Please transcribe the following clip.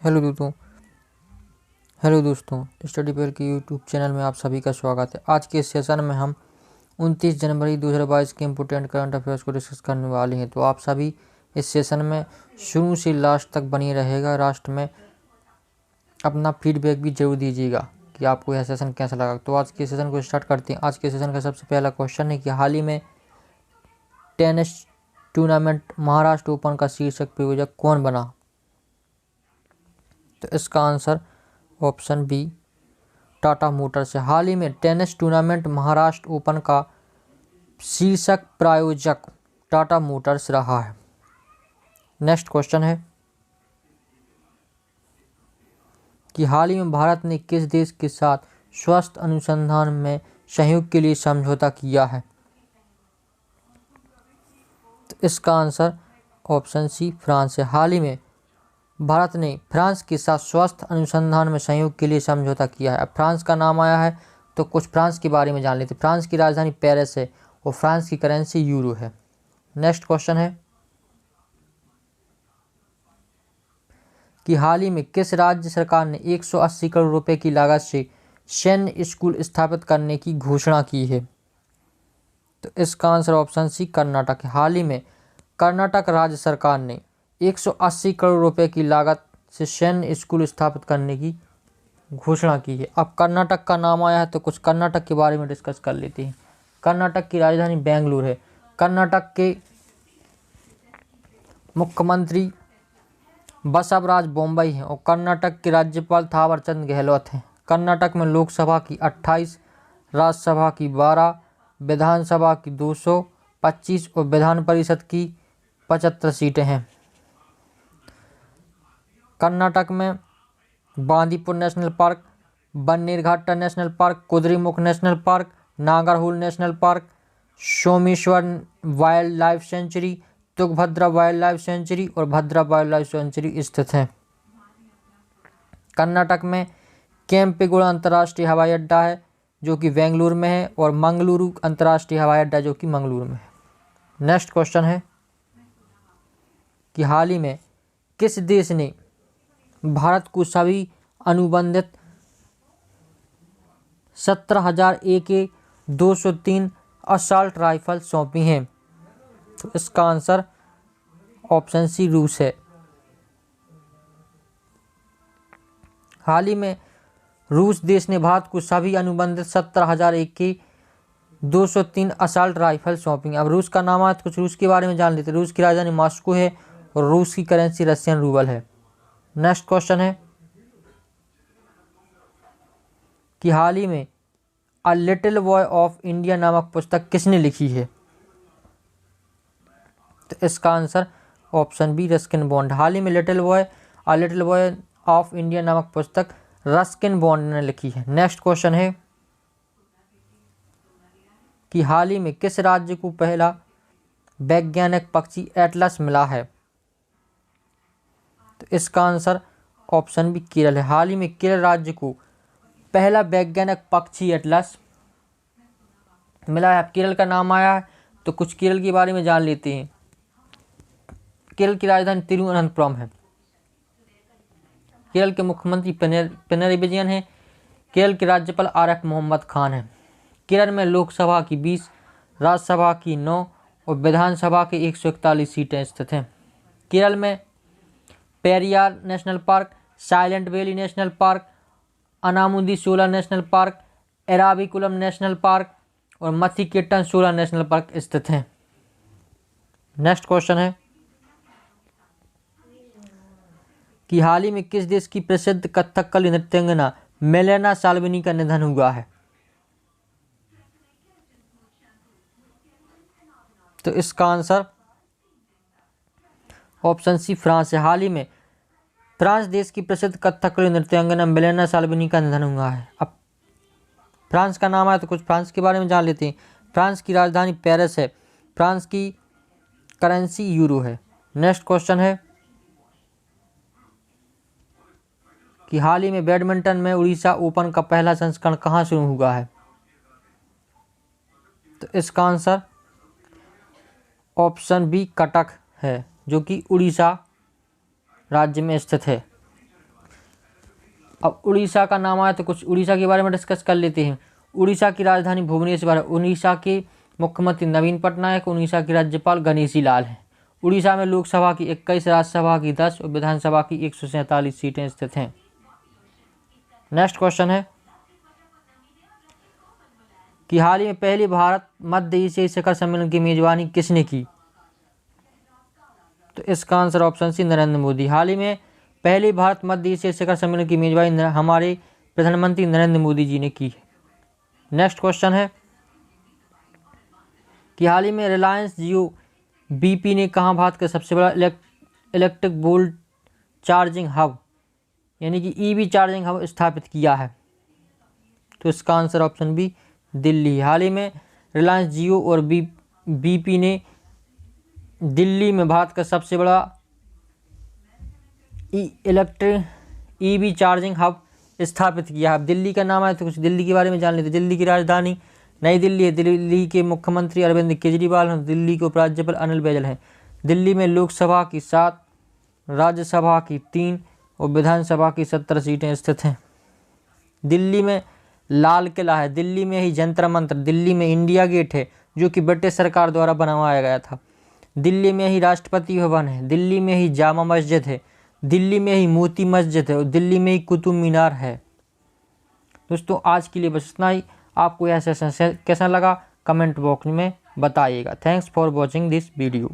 Hello दोस्तों study pair के YouTube channel में आप सभी का स्वागत है। आज के सेशन में हम 29 जनवरी 2022 के इम्पोर्टेंट करंट अफेयर्स को डिस्कस करने वाले हैं। तो आप सभी इस सेशन में शुरू से लास्ट तक बनी रहेगा। लास्ट में अपना फीडबैक भी जरूर दीजिएगा कि आपको यह सेशन कैसा लगा। तो आज के सेशन को स्टार्ट करते हैं। आज के सेशन का सबसे पहला क्वेश्चन है कि हाल ही में टेनिस टूर्नामेंट महाराष्ट्र ओपन का शीर्षक प्रायोजक कौन बना। तो इसका answer option B Tata Motors है। हाल ही में टेनिस टूर्नामेंट महाराष्ट्र ओपन का शीर्षक प्रायोजक टाटा मोटर्स रहा है। नेक्स्ट क्वेश्चन है कि हाल ही में भारत ने किस देश के साथ स्वास्थ्य अनुसंधान में सहयोग के लिए समझौता किया है। तो इसका आंसर ऑप्शन सी फ्रांस है। हाल ही में भारत ने फ्रांस के साथ स्वास्थ्य अनुसंधान में सहयोग के लिए समझौता किया है। अब फ्रांस का नाम आया है तो कुछ फ्रांस के बारे में जान लेते हैं। फ्रांस की राजधानी पेरिस है और फ्रांस की करेंसी यूरो है। नेक्स्ट क्वेश्चन है कि हाल ही में किस राज्य सरकार ने 180 करोड़ रुपए की लागत से सैन्य स्कूल स्थापित करने की घोषणा की है। तो इसका आंसर ऑप्शन सी कर्नाटक है। हाल ही में कर्नाटक राज्य सरकार ने 180 करोड़ रुपए की लागत से सैन्य स्कूल स्थापित करने की घोषणा की है। अब कर्नाटक का नाम आया है तो कुछ कर्नाटक के बारे में डिस्कस कर लेते हैं। कर्नाटक की राजधानी बेंगलुरु है। कर्नाटक के मुख्यमंत्री बसवराज बोम्मई हैं और कर्नाटक के राज्यपाल थावरचंद गहलोत हैं। कर्नाटक में लोकसभा की 28, राज्यसभा की 12, विधानसभा की 225 और विधान परिषद की 75 सीटें हैं। कर्नाटक में Bandipur national park, Bannerghatta national park, Kudremukh national park, Nagarhole national park, Someshwar wild life sanctuary, Tungabhadra wild life sanctuary और भद्रा वाइल्ड लाइफ सेंचुरी स्थित है। कर्नाटक में केम्पेगौड़ा अंतर्राष्ट्रीय हवाई अड्डा है जो कि बेंगलुरु में है और मंगलुरु अंतर्राष्ट्रीय हवाई अड्डा जो कि मंगलुरु में है। नेक्स्ट क्वेश्चन है कि हाल ही में किस देश ने भारत को सभी अनुबंधित 17,000 AK-203 असॉल्ट राइफल सौंपी हैं। तो इसका आंसर ऑप्शन सी रूस है। हाल ही में रूस देश ने भारत को सभी अनुबंधित 17,000 AK-203 असॉल्ट राइफल सौंपी। अब रूस का नाम है तो कुछ रूस के बारे में जान लेते हैं। रूस की राजधानी मॉस्को है और रूस की करेंसी रशियन रूबल है। नेक्स्ट क्वेश्चन है कि हाल ही में a little boy of India नामक पुस्तक किसने लिखी है। तो इसका answer option B Ruskin Bond. हाल ही में a little boy of India नामक पुस्तक रस्किन बॉन्ड ने लिखी है। नेक्स्ट क्वेश्चन है कि हाल ही में किस राज्य को पहला वैज्ञानिक पक्षी एटलस मिला है। तो इसका आंसर ऑप्शन बी केरल है। हाल ही में केरल राज्य को पहला वैज्ञानिक पक्षी एटलस मिला है। केरल का नाम आया है तो कुछ केरल के बारे में जान लेते हैं। केरल की राजधानी तिरुवनंतपुरम है। केरल के मुख्यमंत्री पिनरई विजयन है। केरल के राज्यपाल आरिफ मोहम्मद खान है। केरल में लोकसभा की 20, राज्यसभा की 9 और विधानसभा की 141 सीटें स्थित हैं। केरल में Periyar National Park, Silent Valley National Park, Anamudi Shola National Park, Eravikulam National Park और मथिकेटन शोला नेशनल पार्क स्थित हैं। नेक्स्ट क्वेश्चन है कि हाल ही में किस देश की प्रसिद्ध कथकली नृत्यांगना मेलेना साल्विनी का निधन हुआ है। तो इसका आंसर ऑप्शन सी फ्रांस है। हाल ही में फ्रांस देश की प्रसिद्ध कथकली नृत्यांगना मेलेना साल्विनी का निधन हुआ है। अब फ्रांस का नाम है तो कुछ फ्रांस के बारे में जान लेते हैं। फ्रांस की राजधानी पेरिस है। फ्रांस की करेंसी यूरो है। नेक्स्ट क्वेश्चन है कि हाल ही में बैडमिंटन में उड़ीसा ओपन का पहला संस्करण कहाँ शुरू हुआ है। तो इसका आंसर ऑप्शन बी कटक है जो कि उड़ीसा राज्य में स्थित है। अब उड़ीसा का नाम आया तो कुछ उड़ीसा के बारे में डिस्कस कर लेते हैं। उड़ीसा की राजधानी भुवनेश्वर है। उड़ीसा के मुख्यमंत्री नवीन पटनायक, उड़ीसा के राज्यपाल गणेशी लाल हैं। उड़ीसा में लोकसभा की 21, राज्यसभा की 10 और विधानसभा की 147 सीटें स्थित हैं। नेक्स्ट क्वेश्चन है कि हाल ही में पहली भारत मध्य एशियाई शिखर सम्मेलन की मेजबानी किसने की? तो इसका answer option C Narendra Modi. हाल ही में पहली भारत मध्य एशियाई शिखर सम्मेलन की मेजबानी हमारे प्रधानमंत्री नरेंद्र मोदी जी ने की है। नेक्स्ट क्वेश्चन है कि हाल ही में रिलायंस जियो बीपी ने कहाँ भारत का सबसे बड़ा इलेक्ट्रिक वोल्ट चार्जिंग हब यानी कि ईवी चार्जिंग हब स्थापित किया है? तो इसका आंसर ऑप्शन बी दिल्ली। हाल ही में रिलायंस जियो और बीपी ने दिल्ली में भारत का सबसे बड़ा इलेक्ट्रिक ईवी चार्जिंग हब स्थापित किया है। अब दिल्ली का नाम है तो कुछ दिल्ली के बारे में जान लेते। दिल्ली की राजधानी नई दिल्ली है। दिल्ली के मुख्यमंत्री अरविंद केजरीवाल हैं। दिल्ली के उपराज्यपाल अनिल बैजल हैं। दिल्ली में लोकसभा की 7, राज्यसभा की 3 और विधानसभा की 17 सीटें स्थित हैं। दिल्ली में लाल किला है। दिल्ली में ही जंतर मंतर, दिल्ली में इंडिया गेट है जो कि ब्रिटिश सरकार द्वारा बनवाया गया था। दिल्ली में ही राष्ट्रपति भवन है। दिल्ली में ही जामा मस्जिद है। दिल्ली में ही मोती मस्जिद है और दिल्ली में ही कुतुब मीनार है। दोस्तों आज के लिए बस इतना ही। आपको यह सेशन कैसा लगा कमेंट बॉक्स में बताइएगा। Thanks for watching this video.